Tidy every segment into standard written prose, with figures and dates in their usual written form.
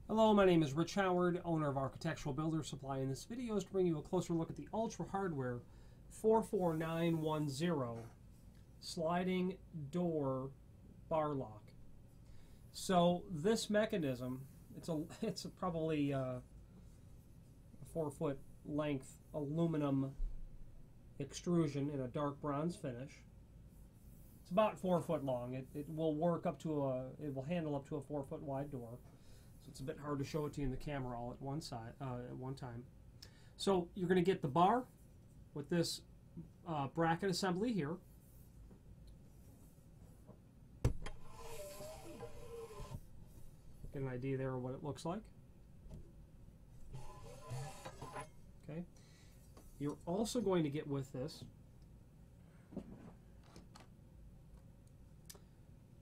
Hello, my name is Rich Howard, owner of Architectural Builder Supply. And this video is to bring you a closer look at the Ultra Hardware 44910 sliding door bar lock. So this mechanism, it's probably a 4-foot length aluminum extrusion in a dark bronze finish. It's about 4 foot long. It will work up to it will handle up to a 4 foot wide door. So it's a bit hard to show it to you in the camera all at one time. So you're going to get the bar with this bracket assembly here. Get an idea there of what it looks like. Okay. You're also going to get with this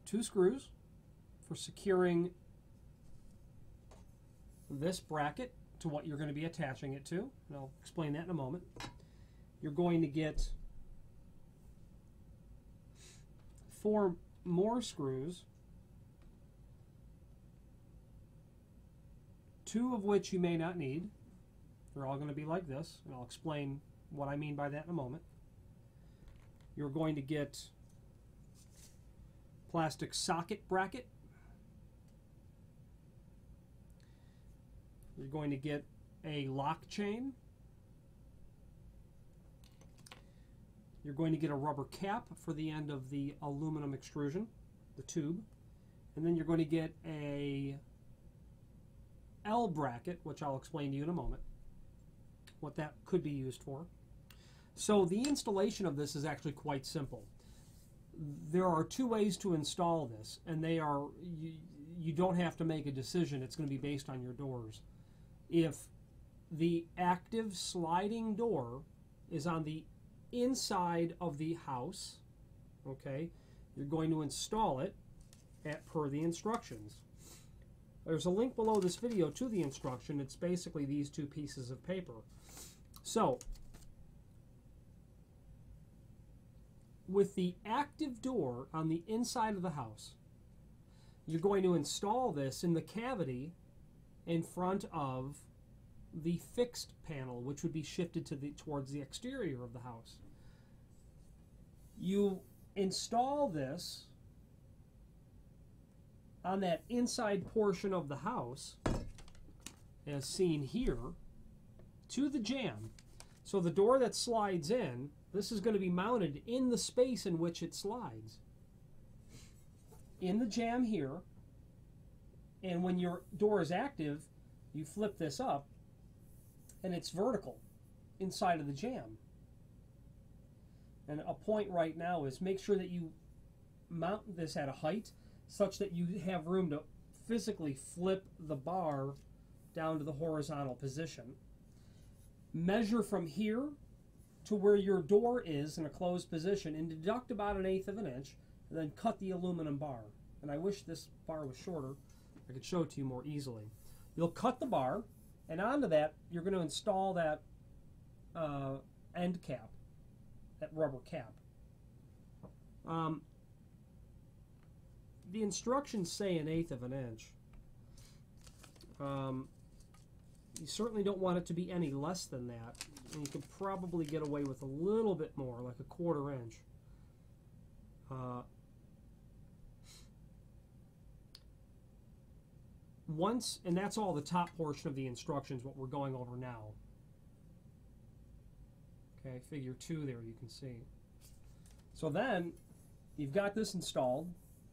2 screws for securing this bracket to what you're going to be attaching it to, and I'll explain that in a moment. You're going to get 4 more screws, 2 of which you may not need. They're all going to be like this, and I'll explain what I mean by that in a moment. You're going to get plastic socket bracket. You're going to get a lock chain. You're going to get a rubber cap for the end of the aluminum extrusion, the tube. And then you're going to get a L bracket, which I'll explain to you in a moment, what that could be used for. So the installation of this is actually quite simple. There are 2 ways to install this, and they are, you don't have to make a decision. It's going to be based on your doors. If the active sliding door is on the inside of the house, okay, you're going to install it per the instructions. There's a link below this video to the instruction. It's basically these 2 pieces of paper. So, with the active door on the inside of the house, you're going to install this in the cavity in front of the fixed panel, which would be shifted to towards the exterior of the house. You install this on that inside portion of the house, as seen here, to the jamb. So the door that slides in, this is going to be mounted in the space in which it slides. In the jamb here, and when your door is active, you flip this up, and it's vertical inside of the jamb. And a point right now is make sure that you mount this at a height such that you have room to physically flip the bar down to the horizontal position. Measure from here to where your door is in a closed position and deduct about 1/8 of an inch, and then cut the aluminum bar. And I wish this bar was shorter. I could show it to you more easily. You'll cut the bar, and onto that you're going to install that end cap, that rubber cap. The instructions say 1/8 of an inch. You certainly don't want it to be any less than that, and you could probably get away with a little bit more, like a 1/4 inch. And that's all the top portion of the instructions, what we're going over now. Okay, figure 2 there, you can see. So then, you've got this installed,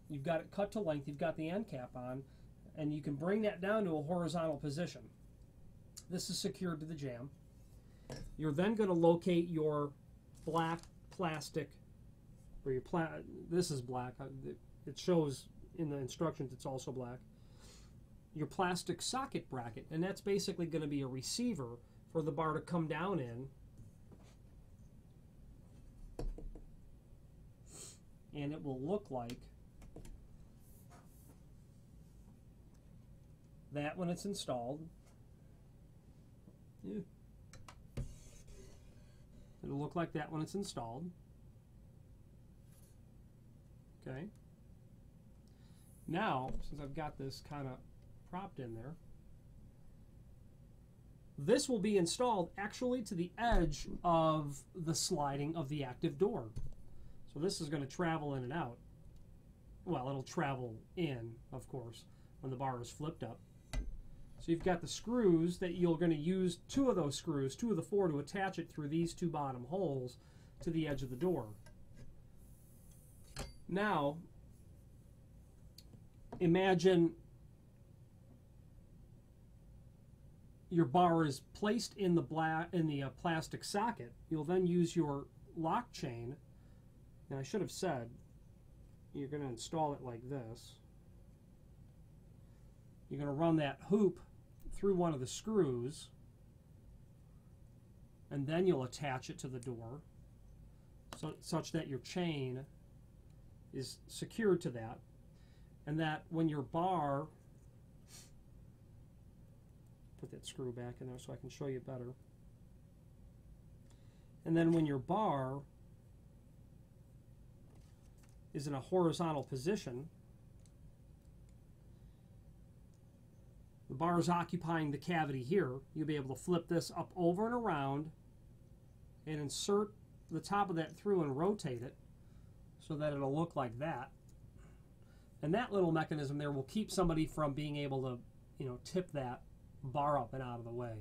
you've got it cut to length, you've got the end cap on, and you can bring that down to a horizontal position. This is secured to the jamb. You're then going to locate your black plastic, or your this is black, it shows in the instructions it's also black, your plastic socket bracket, and that's basically going to be a receiver for the bar to come down in, and it will look like that when it's installed. It'll look like that when it's installed. Okay. Now, since I've got this kind of propped in there, this will be installed actually to the edge of the sliding of the active door. So this is going to travel in and out. Well, it'll travel in, of course, when the bar is flipped up. So you've got the screws that you're going to use, 2 of those screws, 2 of the 4, to attach it through these 2 bottom holes to the edge of the door. Now, imagine your bar is placed in the plastic socket. You'll then use your lock chain, and I should have said you're going to install it like this. You're going to run that hoop through one of the screws, and then you'll attach it to the door such that your chain is secured to that, and that when your bar, put that screw back in there so I can show you better, and then when your bar is in a horizontal position, the bar is occupying the cavity here, you'll be able to flip this up over and around and insert the top of that through and rotate it so that it'll look like that. And that little mechanism there will keep somebody from being able to, you know, tip that bar up and out of the way.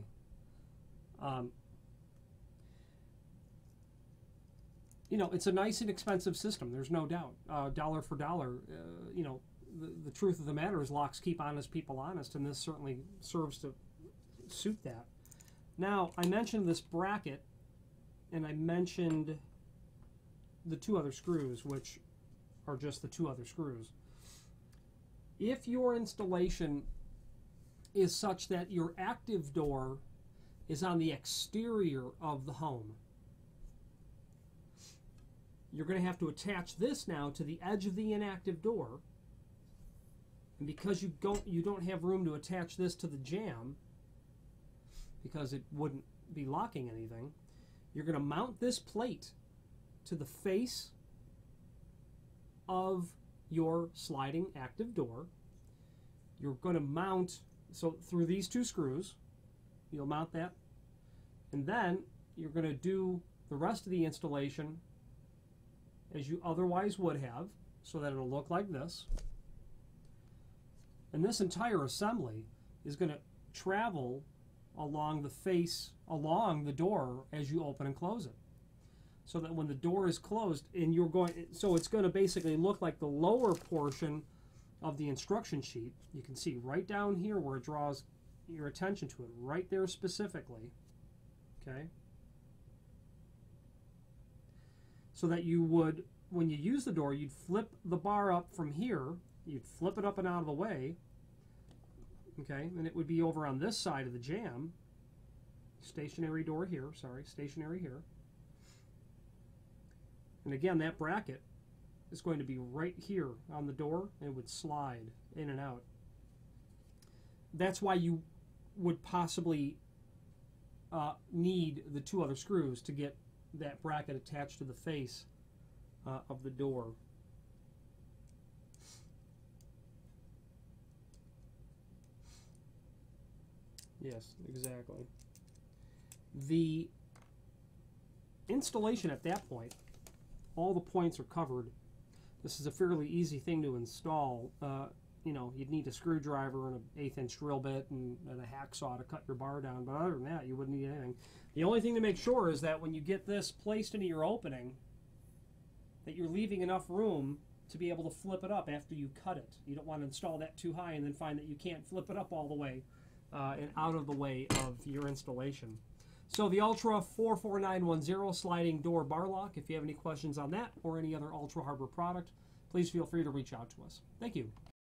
You know, it's a nice inexpensive system, there's no doubt. Dollar for dollar, you know, the truth of the matter is locks keep honest people honest, and this certainly serves to suit that. Now, I mentioned this bracket, and I mentioned the 2 other screws, which are just the 2 other screws. If your installation is such that your active door is on the exterior of the home, you're going to have to attach this now to the edge of the inactive door. And because you don't have room to attach this to the jamb, because it wouldn't be locking anything, you're going to mount this plate to the face of your sliding active door. You're going to mount, so through these 2 screws, you'll mount that, and then you're going to do the rest of the installation as you otherwise would have, so that it'll look like this. And this entire assembly is going to travel along the face, along the door as you open and close it. So that when the door is closed, and so it's going to basically look like the lower portion of the instruction sheet. You can see right down here where it draws your attention to it, right there specifically. Okay? So that you would, when you use the door, you'd flip the bar up from here, you'd flip it up and out of the way, okay, and it would be over on this side of the jamb, stationary door here, sorry, stationary here. And again, that bracket is going to be right here on the door and would slide in and out. That's why you would possibly need the 2 other screws to get that bracket attached to the face of the door. Yes, exactly. The installation at that point, all the points are covered. This is a fairly easy thing to install. You know, you'd need a screwdriver and an 1/8 inch drill bit and a hacksaw to cut your bar down, but other than that, you wouldn't need anything. The only thing to make sure is that when you get this placed into your opening, that you're leaving enough room to be able to flip it up after you cut it. You don't want to install that too high and then find that you can't flip it up all the way and out of the way of your installation. So the Ultra 44910 sliding door bar lock. If you have any questions on that or any other Ultra Harbor product, please feel free to reach out to us. Thank you.